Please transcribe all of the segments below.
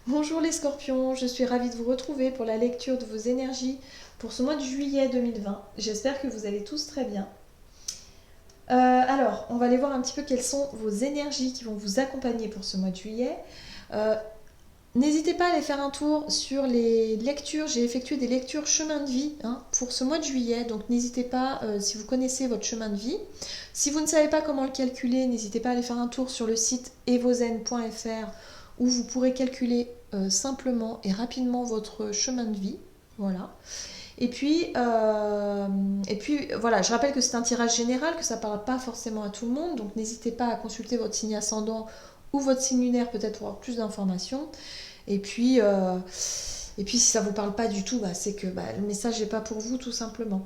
Bonjour les scorpions, je suis ravie de vous retrouver pour la lecture de vos énergies pour ce mois de juillet 2020. J'espère que vous allez tous très bien. Alors, on va aller voir un petit peu quelles sont vos énergies qui vont vous accompagner pour ce mois de juillet. Euh, N'hésitez pas à aller faire un tour sur les lectures. J'ai effectué des lectures chemin de vie pour ce mois de juillet. Donc n'hésitez pas, si vous connaissez votre chemin de vie. Si vous ne savez pas comment le calculer, n'hésitez pas à aller faire un tour sur le site evozen.fr où vous pourrez calculer simplement et rapidement votre chemin de vie. Voilà. Et puis voilà, je rappelle que c'est un tirage général, que ça ne parle pas forcément à tout le monde. Donc n'hésitez pas à consulter votre signe ascendant ou votre signe lunaire peut-être pour avoir plus d'informations. Et puis, euh, et puis si ça ne vous parle pas du tout, c'est que le message n'est pas pour vous tout simplement.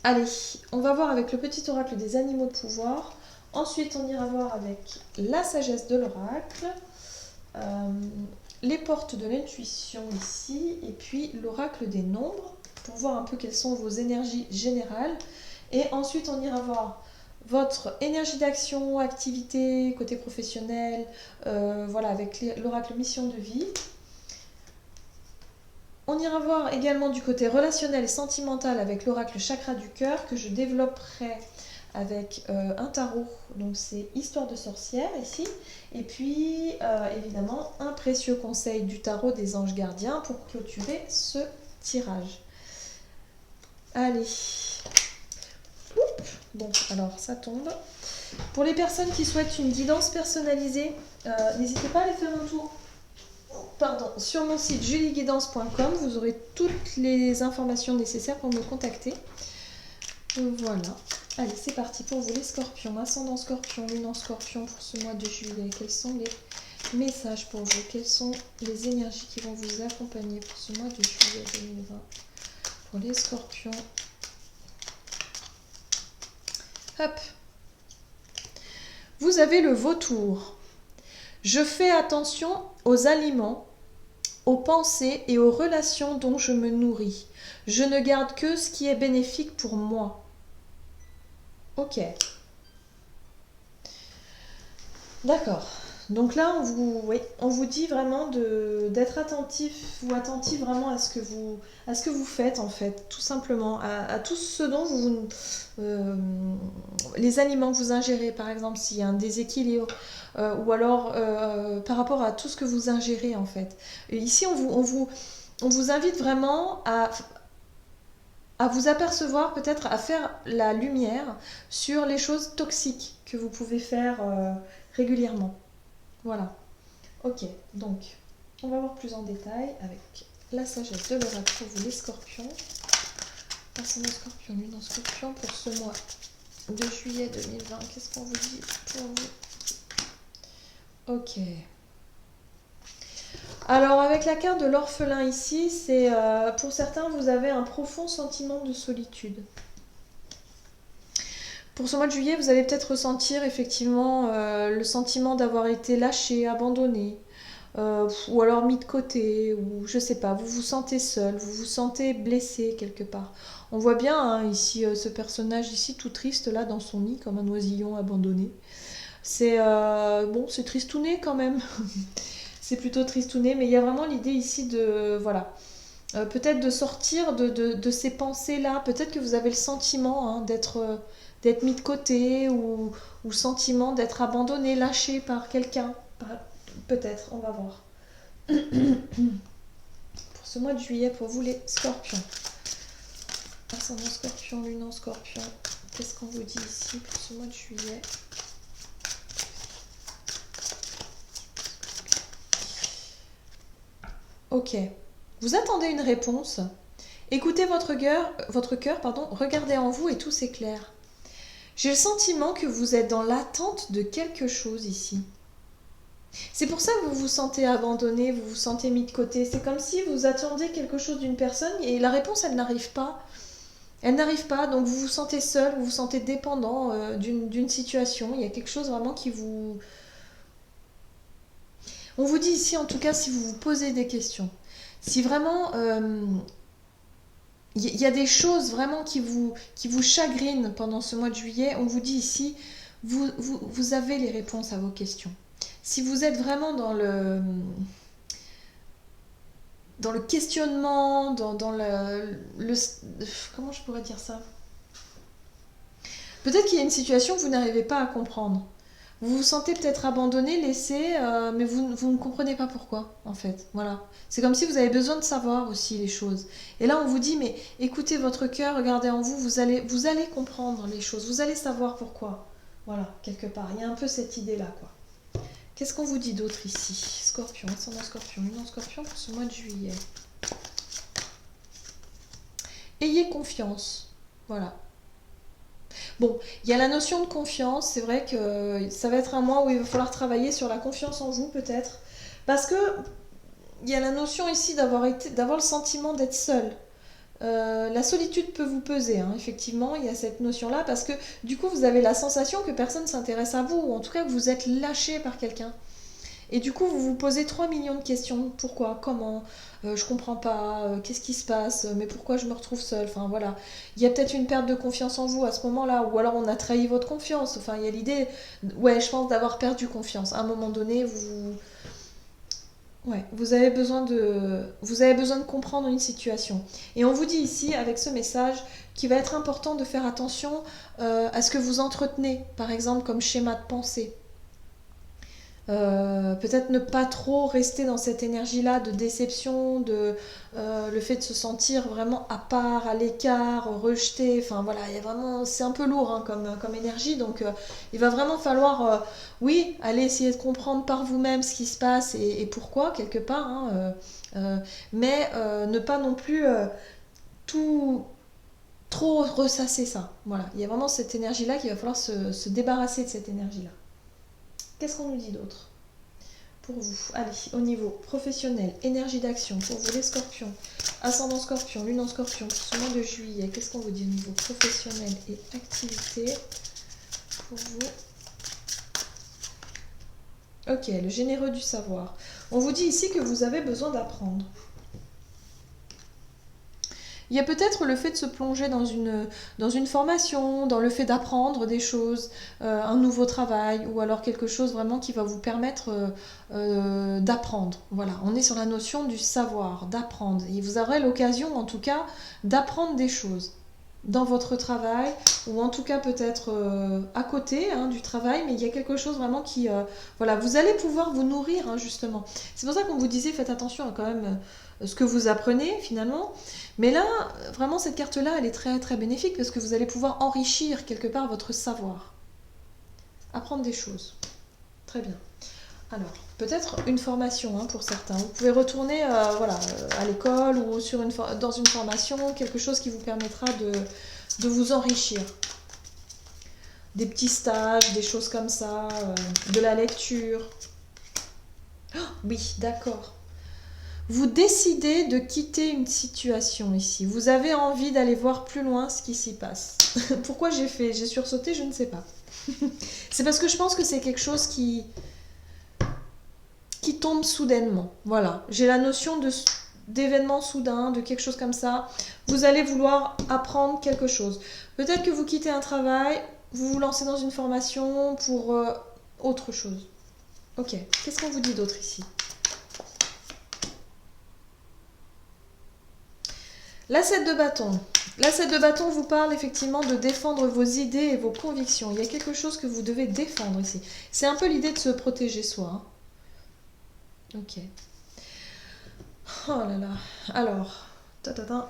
Allez, on va voir avec le petit oracle des animaux de pouvoir. Ensuite, on ira voir avec la sagesse de l'oracle, euh, les portes de l'intuition ici, et puis l'oracle des nombres, pour voir un peu quelles sont vos énergies générales. Et ensuite, on ira voir votre énergie d'action, activité, côté professionnel, voilà, avec l'oracle mission de vie. On ira voir également du côté relationnel et sentimental avec l'oracle chakra du cœur que je développerai avec un tarot, donc c'est Histoire de sorcière ici, et puis évidemment un précieux conseil du tarot des anges gardiens pour clôturer ce tirage. Allez, bon alors ça tombe. Pour les personnes qui souhaitent une guidance personnalisée, n'hésitez pas à aller faire un tour sur mon site julieguidance.com, vous aurez toutes les informations nécessaires pour me contacter. Voilà. Allez, c'est parti pour vous les scorpions. Ascendant scorpion, lune en scorpion pour ce mois de juillet. Quels sont les messages pour vous? Quelles sont les énergies qui vont vous accompagner pour ce mois de juillet 2020 pour les scorpions? Hop. Vous avez le vautour. Je fais attention aux aliments, aux pensées et aux relations dont je me nourris. Je ne garde que ce qui est bénéfique pour moi. Ok. D'accord. Donc là, on vous dit vraiment d'être attentif ou attentif vraiment à ce que vous faites en fait, tout simplement, à tout ce dont euh, les aliments que vous ingérez, par exemple, s'il y a un déséquilibre, ou alors par rapport à tout ce que vous ingérez en fait. Et ici, on vous invite vraiment à vous apercevoir, peut-être à faire la lumière sur les choses toxiques que vous pouvez faire régulièrement. Voilà. Ok, donc on va voir plus en détail avec la sagesse de l'oracle pour vous les scorpions. Ascendant scorpion, lune en scorpion pour ce mois de juillet 2020. Qu'est-ce qu'on vous dit pour vous? Ok. Alors avec la carte de l'orphelin ici, c'est pour certains vous avez un profond sentiment de solitude. Pour ce mois de juillet, vous allez peut-être ressentir effectivement le sentiment d'avoir été lâché, abandonné, ou alors mis de côté, ou je sais pas, vous vous sentez seul, vous vous sentez blessé quelque part. On voit bien ici ce personnage ici tout triste là dans son nid comme un oisillon abandonné. C'est bon, c'est tristouné quand même. C'est plutôt tristouné, mais il y a vraiment l'idée ici de voilà. Peut-être de sortir de ces pensées-là. Peut-être que vous avez le sentiment d'être mis de côté ou le sentiment d'être abandonné, lâché par quelqu'un. Peut-être, on va voir. Pour ce mois de juillet, pour vous les scorpions. Ascendant scorpion, lune en scorpion. Qu'est-ce qu'on vous dit ici pour ce mois de juillet? Ok. Vous attendez une réponse. Écoutez votre cœur, regardez en vous et tout s'éclaire. J'ai le sentiment que vous êtes dans l'attente de quelque chose ici. C'est pour ça que vous vous sentez abandonné, vous vous sentez mis de côté. C'est comme si vous attendiez quelque chose d'une personne et la réponse, elle n'arrive pas. Elle n'arrive pas, donc vous vous sentez seul, vous vous sentez dépendant d'une situation. Il y a quelque chose vraiment qui vous... On vous dit ici, en tout cas, si vous vous posez des questions, si vraiment y a des choses vraiment qui vous chagrinent pendant ce mois de juillet, on vous dit ici, vous avez les réponses à vos questions. Si vous êtes vraiment dans le questionnement, dans le... Comment je pourrais dire ça? Peut-être qu'il y a une situation que vous n'arrivez pas à comprendre. Vous vous sentez peut-être abandonné, laissé, mais vous ne comprenez pas pourquoi, en fait. Voilà. C'est comme si vous avez besoin de savoir aussi les choses. Et là, on vous dit, mais écoutez votre cœur, regardez en vous, vous allez comprendre les choses, vous allez savoir pourquoi. Voilà, quelque part. Il y a un peu cette idée-là, quoi. Qu'est-ce qu'on vous dit d'autre ici? Scorpion, ascendant scorpion, lune en scorpion pour ce mois de juillet. Ayez confiance. Voilà. Bon, il y a la notion de confiance. C'est vrai que ça va être un mois où il va falloir travailler sur la confiance en vous, peut-être. Parce que il y a la notion ici d'avoir le sentiment d'être seul. La solitude peut vous peser, hein, effectivement, il y a cette notion-là, parce que du coup, vous avez la sensation que personne ne s'intéresse à vous, ou en tout cas que vous êtes lâché par quelqu'un. Et du coup, vous vous posez 3 millions de questions. Pourquoi? Comment? Je comprends pas. Qu'est-ce qui se passe? Mais pourquoi je me retrouve seule? Enfin, voilà. Il y a peut-être une perte de confiance en vous à ce moment-là. Ou alors on a trahi votre confiance. Enfin, il y a l'idée, ouais, je pense d'avoir perdu confiance. À un moment donné, ouais, vous avez besoin de comprendre une situation. Et on vous dit ici, avec ce message, qu'il va être important de faire attention à ce que vous entretenez, par exemple, comme schéma de pensée. Peut-être ne pas trop rester dans cette énergie-là de déception, le fait de se sentir vraiment à part, à l'écart, rejeté. Enfin voilà, il y a vraiment, c'est un peu lourd hein, comme énergie, donc il va vraiment falloir, oui, aller essayer de comprendre par vous-même ce qui se passe et pourquoi quelque part, hein, mais ne pas non plus tout trop ressasser ça. Voilà, il y a vraiment cette énergie-là qu'il va falloir se débarrasser de cette énergie-là. Qu'est-ce qu'on nous dit d'autre pour vous? Allez, au niveau professionnel, énergie d'action pour vous les scorpions, ascendant scorpion, lune en scorpion, pour ce mois de juillet, qu'est-ce qu'on vous dit au niveau professionnel et activité pour vous? Ok, le généreux du savoir. On vous dit ici que vous avez besoin d'apprendre. Il y a peut-être le fait de se plonger dans une formation, dans le fait d'apprendre des choses, un nouveau travail, ou alors quelque chose vraiment qui va vous permettre d'apprendre. Voilà, on est sur la notion du savoir, d'apprendre. Et vous aurez l'occasion, en tout cas, d'apprendre des choses dans votre travail, ou en tout cas peut-être à côté hein, du travail, mais il y a quelque chose vraiment qui... voilà, vous allez pouvoir vous nourrir, hein, justement. C'est pour ça qu'on vous disait, faites attention à quand même ce que vous apprenez, finalement. Mais là, vraiment, cette carte-là, elle est très, très bénéfique, parce que vous allez pouvoir enrichir, quelque part, votre savoir. Apprendre des choses. Très bien. Alors, peut-être une formation hein, pour certains. Vous pouvez retourner voilà, à l'école ou dans une formation, quelque chose qui vous permettra de vous enrichir. Des petits stages, des choses comme ça, de la lecture. Oh, oui, d'accord. Vous décidez de quitter une situation ici. Vous avez envie d'aller voir plus loin ce qui s'y passe. Pourquoi j'ai sursauté, je ne sais pas. C'est parce que je pense que c'est quelque chose qui tombe soudainement. Voilà, j'ai la notion d'événements soudains, de quelque chose comme ça. Vous allez vouloir apprendre quelque chose. Peut-être que vous quittez un travail, vous vous lancez dans une formation pour autre chose. Ok, qu'est-ce qu'on vous dit d'autre ici? L'asset de bâton. L'asset de bâton vous parle effectivement de défendre vos idées et vos convictions. Il y a quelque chose que vous devez défendre ici. C'est un peu l'idée de se protéger soi. Hein. Ok. Oh là là. Alors,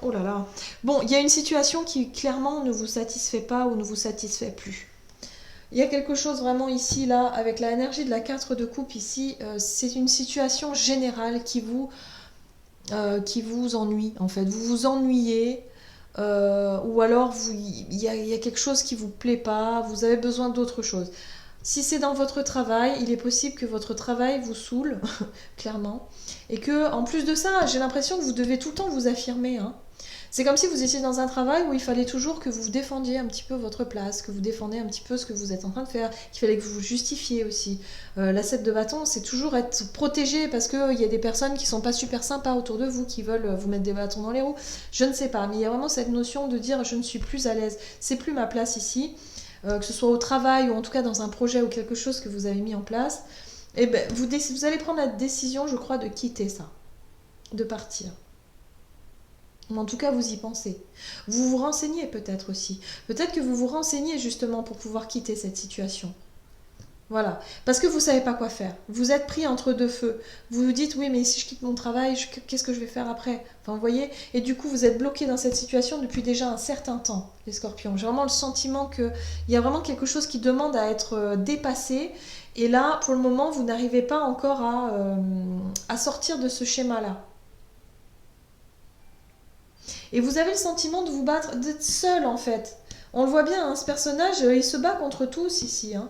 oh là là. Bon, il y a une situation qui clairement ne vous satisfait pas ou ne vous satisfait plus. Il y a quelque chose vraiment ici, là, avec la énergie de la 4 de coupe ici, c'est une situation générale qui vous ennuie, en fait. Vous vous ennuyez, ou alors il y a quelque chose qui vous plaît pas, vous avez besoin d'autre chose. Si c'est dans votre travail, il est possible que votre travail vous saoule, clairement. Et que, en plus de ça, j'ai l'impression que vous devez tout le temps vous affirmer. Hein. C'est comme si vous étiez dans un travail où il fallait toujours que vous défendiez un petit peu votre place, que vous défendiez un petit peu ce que vous êtes en train de faire, qu'il fallait que vous vous justifiez aussi. L'asset de bâton, c'est toujours être protégé parce qu'il y a des personnes qui sont pas super sympas autour de vous, qui veulent vous mettre des bâtons dans les roues. Je ne sais pas, mais il y a vraiment cette notion de dire je ne suis plus à l'aise, c'est plus ma place ici. Que ce soit au travail ou en tout cas dans un projet ou quelque chose que vous avez mis en place, et ben, vous allez prendre la décision, je crois, de quitter ça. de partir. Mais en tout cas, vous y pensez. Vous vous renseignez peut-être aussi. Peut-être que vous vous renseignez justement pour pouvoir quitter cette situation. Voilà. Parce que vous ne savez pas quoi faire. Vous êtes pris entre deux feux. Vous vous dites, oui, mais si je quitte mon travail, qu'est-ce que je vais faire après? Enfin, vous voyez. Et du coup, vous êtes bloqué dans cette situation depuis déjà un certain temps, les scorpions. J'ai vraiment le sentiment qu'il y a vraiment quelque chose qui demande à être dépassé. Et là, pour le moment, vous n'arrivez pas encore à sortir de ce schéma-là. Et vous avez le sentiment de vous battre, d'être seul en fait. On le voit bien, hein, ce personnage, il se bat contre tous ici. Hein.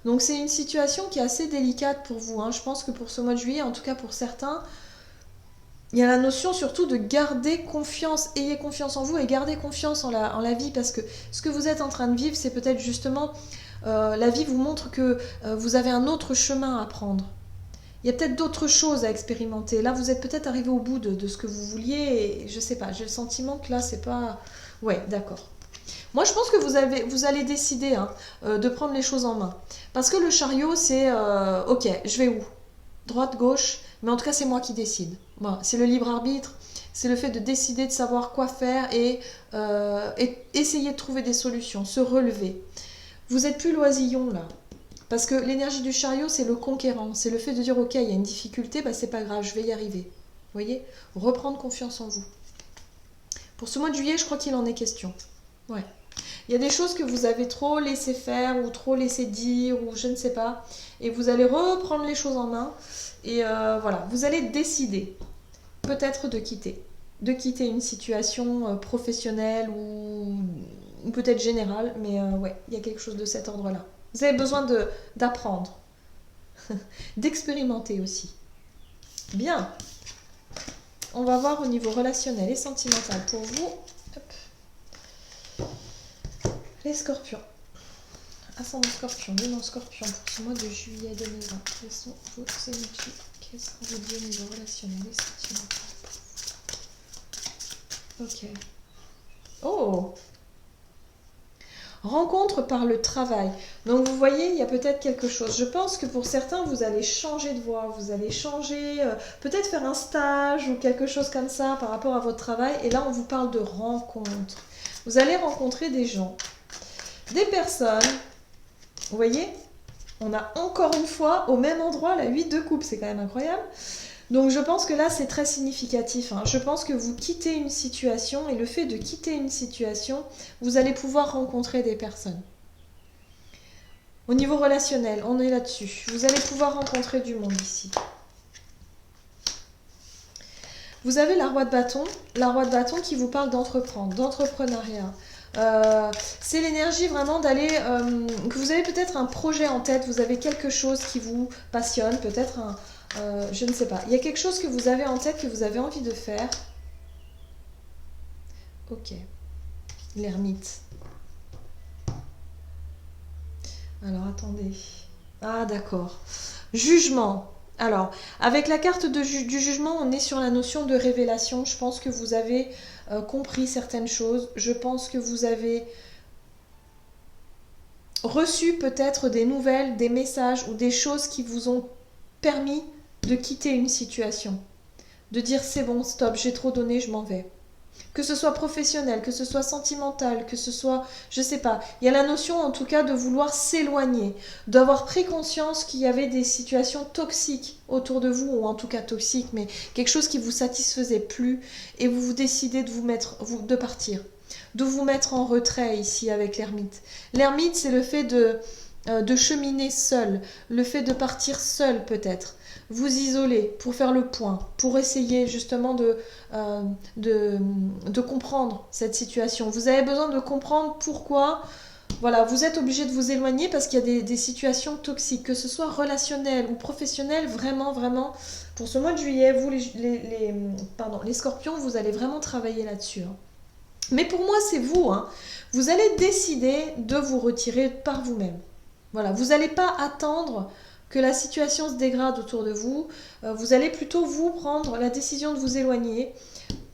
Donc c'est une situation qui est assez délicate pour vous. Hein. Je pense que pour ce mois de juillet, en tout cas pour certains, il y a la notion surtout de garder confiance. Ayez confiance en vous et gardez confiance en la vie parce que ce que vous êtes en train de vivre, c'est peut-être justement... la vie vous montre que vous avez un autre chemin à prendre. Il y a peut-être d'autres choses à expérimenter. Là, vous êtes peut-être arrivé au bout de ce que vous vouliez. Et je sais pas, j'ai le sentiment que là, c'est pas... Ouais, d'accord. Moi, je pense que vous allez décider hein, de prendre les choses en main. Parce que le chariot, c'est... ok, je vais où? Droite, gauche. Mais en tout cas, c'est moi qui décide. Voilà, c'est le libre arbitre. C'est le fait de décider de savoir quoi faire et essayer de trouver des solutions, se relever. Vous n'êtes plus l'oisillon, là. Parce que l'énergie du chariot, c'est le conquérant. C'est le fait de dire, ok, il y a une difficulté, bah, c'est pas grave, je vais y arriver. Vous voyez? Reprendre confiance en vous. Pour ce mois de juillet, je crois qu'il en est question. Ouais. Il y a des choses que vous avez trop laissé faire ou trop laissé dire ou je ne sais pas. Et vous allez reprendre les choses en main. Et voilà, vous allez décider peut-être de quitter. De quitter une situation professionnelle ou peut-être générale. Mais ouais, il y a quelque chose de cet ordre-là. Vous avez besoin d'apprendre, d'expérimenter aussi. Bien. On va voir au niveau relationnel et sentimental pour vous. Hop. Les scorpions. Ascendant scorpion, lunaire scorpion pour ce mois de juillet 2020. Quelles sont vos énergies? Qu'est-ce qu'on vous dit au niveau relationnel et sentimental? Ok. Oh! Rencontre par le travail. Donc vous voyez, il y a peut-être quelque chose. Je pense que pour certains, vous allez changer de voie, vous allez changer, peut-être faire un stage ou quelque chose comme ça par rapport à votre travail. Et là, on vous parle de rencontre. Vous allez rencontrer des gens, des personnes. Vous voyez, on a encore une fois au même endroit la 8 de coupe. C'est quand même incroyable. Donc je pense que là c'est très significatif. Hein. Je pense que vous quittez une situation et le fait de quitter une situation, vous allez pouvoir rencontrer des personnes. Au niveau relationnel, on est là-dessus. Vous allez pouvoir rencontrer du monde ici. Vous avez la roi de bâton qui vous parle d'entreprendre, d'entrepreneuriat. C'est l'énergie vraiment d'aller... que vous avez peut-être un projet en tête, vous avez quelque chose qui vous passionne, peut-être un... je ne sais pas. Il y a quelque chose que vous avez en tête, que vous avez envie de faire. Ok. L'ermite. Alors, attendez. Ah, d'accord. Jugement. Alors, avec la carte du jugement, on est sur la notion de révélation. Je pense que vous avez compris certaines choses. Je pense que vous avez reçu peut-être des nouvelles, des messages ou des choses qui vous ont permis de quitter une situation, de dire c'est bon, stop, j'ai trop donné, je m'en vais. Que ce soit professionnel, que ce soit sentimental, que ce soit, je sais pas, il y a la notion en tout cas de vouloir s'éloigner, d'avoir pris conscience qu'il y avait des situations toxiques autour de vous, ou en tout cas toxiques, mais quelque chose qui vous satisfaisait plus, et vous décidez de de partir, de vous mettre en retrait ici avec l'ermite. L'ermite, c'est le fait de cheminer seul, le fait de partir seul peut-être, vous isoler pour faire le point, pour essayer justement de comprendre cette situation. Vous avez besoin de comprendre pourquoi voilà, vous êtes obligé de vous éloigner parce qu'il y a des situations toxiques, que ce soit relationnelles ou professionnelles, vraiment, vraiment. Pour ce mois de juillet, vous les scorpions, vous allez vraiment travailler là-dessus. Hein. Mais pour moi, c'est vous. Hein. Vous allez décider de vous retirer par vous-même. Voilà, vous n'allez pas attendre que la situation se dégrade autour de vous. Vous allez plutôt vous prendre la décision de vous éloigner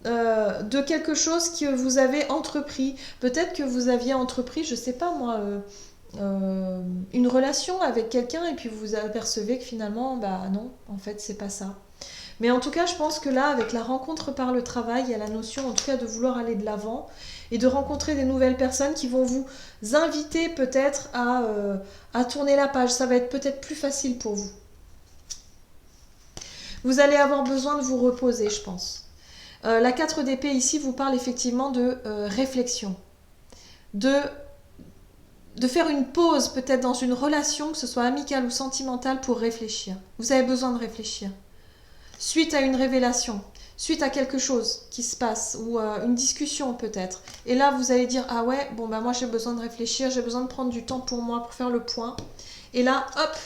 de quelque chose que vous avez entrepris. Peut-être que vous aviez entrepris, je sais pas moi, une relation avec quelqu'un et puis vous apercevez que finalement, bah non, en fait, c'est pas ça. Mais en tout cas, je pense que là, avec la rencontre par le travail, il y a la notion en tout cas de vouloir aller de l'avant et de rencontrer des nouvelles personnes qui vont vous inviter peut-être à tourner la page. Ça va être peut-être plus facile pour vous. Vous allez avoir besoin de vous reposer, je pense. La 4 d'épée ici vous parle effectivement de réflexion, de faire une pause peut-être dans une relation, que ce soit amicale ou sentimentale, pour réfléchir. Vous avez besoin de réfléchir. Suite à une révélation, suite à quelque chose qui se passe, ou une discussion peut-être. Et là, vous allez dire, ah ouais, bon bah moi j'ai besoin de réfléchir, j'ai besoin de prendre du temps pour moi, pour faire le point. Et là, hop,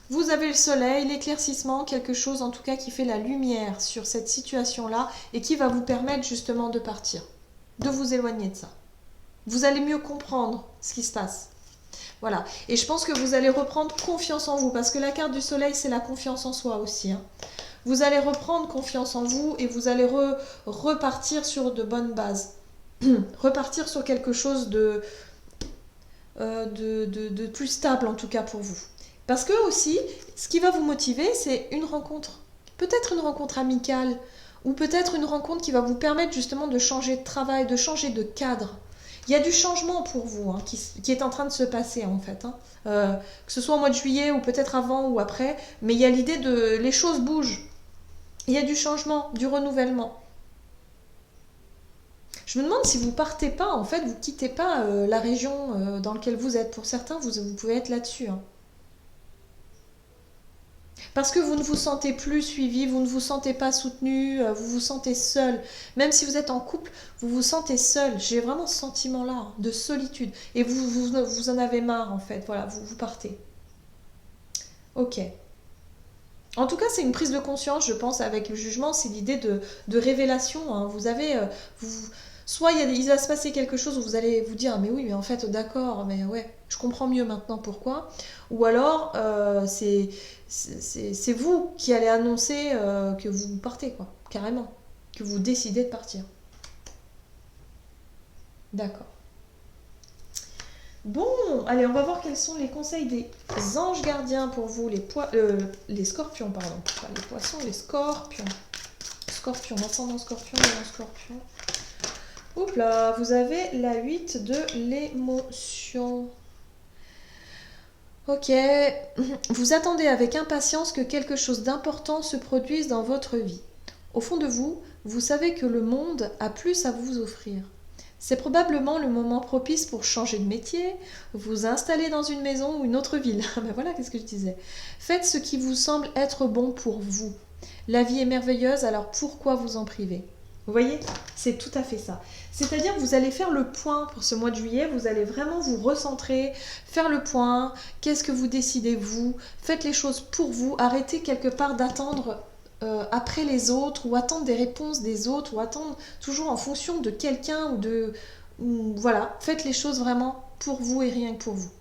vous avez le soleil, l'éclaircissement, quelque chose en tout cas qui fait la lumière sur cette situation-là et qui va vous permettre justement de partir, de vous éloigner de ça. Vous allez mieux comprendre ce qui se passe. Voilà. Et je pense que vous allez reprendre confiance en vous, parce que la carte du soleil, c'est la confiance en soi aussi. Hein. Vous allez reprendre confiance en vous et vous allez repartir sur de bonnes bases. Repartir sur quelque chose de plus stable, en tout cas pour vous. Parce que aussi, ce qui va vous motiver, c'est une rencontre. Peut-être une rencontre amicale, ou peut-être une rencontre qui va vous permettre justement de changer de travail, de changer de cadre. Il y a du changement pour vous hein, qui est en train de se passer en fait. Hein. Que ce soit au mois de juillet ou peut-être avant ou après, mais il y a l'idée de... Les choses bougent. Il y a du changement, du renouvellement. Je me demande si vous partez pas, en fait, vous quittez pas la région dans laquelle vous êtes. Pour certains, vous pouvez être là-dessus. Hein. Parce que vous ne vous sentez plus suivi, vous ne vous sentez pas soutenu, vous vous sentez seul. Même si vous êtes en couple, vous vous sentez seul. J'ai vraiment ce sentiment-là hein, de solitude. Et vous en avez marre, en fait. Voilà, vous partez. Ok. En tout cas, c'est une prise de conscience, je pense, avec le jugement. C'est l'idée de révélation. Hein. Vous avez... soit il va se passer quelque chose où vous allez vous dire, mais oui, mais en fait, d'accord, mais ouais, je comprends mieux maintenant pourquoi. Ou alors, c'est vous qui allez annoncer que vous partez, quoi, carrément. Que vous décidez de partir. D'accord. Bon, allez, on va voir quels sont les conseils des anges gardiens pour vous, les scorpions, pardon. Pas les poissons, les scorpions. Scorpion, ascendant scorpion, et scorpion. Oups là, vous avez la 8 de l'émotion. Ok, vous attendez avec impatience que quelque chose d'important se produise dans votre vie. Au fond de vous, vous savez que le monde a plus à vous offrir. C'est probablement le moment propice pour changer de métier, vous installer dans une maison ou une autre ville. Ben voilà, qu'est-ce que je disais. Faites ce qui vous semble être bon pour vous. La vie est merveilleuse, alors pourquoi vous en priver ? Vous voyez, c'est tout à fait ça. C'est-à-dire que vous allez faire le point pour ce mois de juillet, vous allez vraiment vous recentrer, faire le point, qu'est-ce que vous décidez vous, faites les choses pour vous, arrêtez quelque part d'attendre après les autres, ou attendre des réponses des autres, ou attendre toujours en fonction de quelqu'un, voilà, faites les choses vraiment pour vous et rien que pour vous.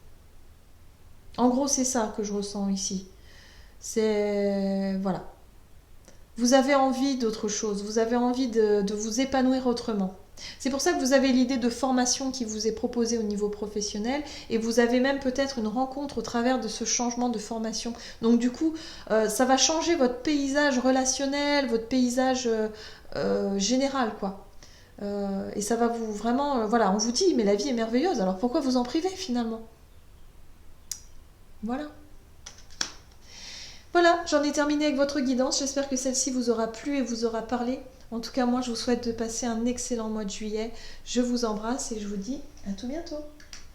En gros, c'est ça que je ressens ici. C'est... voilà. Vous avez envie d'autre chose, vous avez envie de vous épanouir autrement. C'est pour ça que vous avez l'idée de formation qui vous est proposée au niveau professionnel et vous avez même peut-être une rencontre au travers de ce changement de formation. Donc du coup, ça va changer votre paysage relationnel, votre paysage général, quoi. Et ça va vous vraiment... voilà, on vous dit, mais la vie est merveilleuse, alors pourquoi vous en privez finalement ? Voilà. Voilà, j'en ai terminé avec votre guidance. J'espère que celle-ci vous aura plu et vous aura parlé. En tout cas, moi, je vous souhaite de passer un excellent mois de juillet. Je vous embrasse et je vous dis à tout bientôt.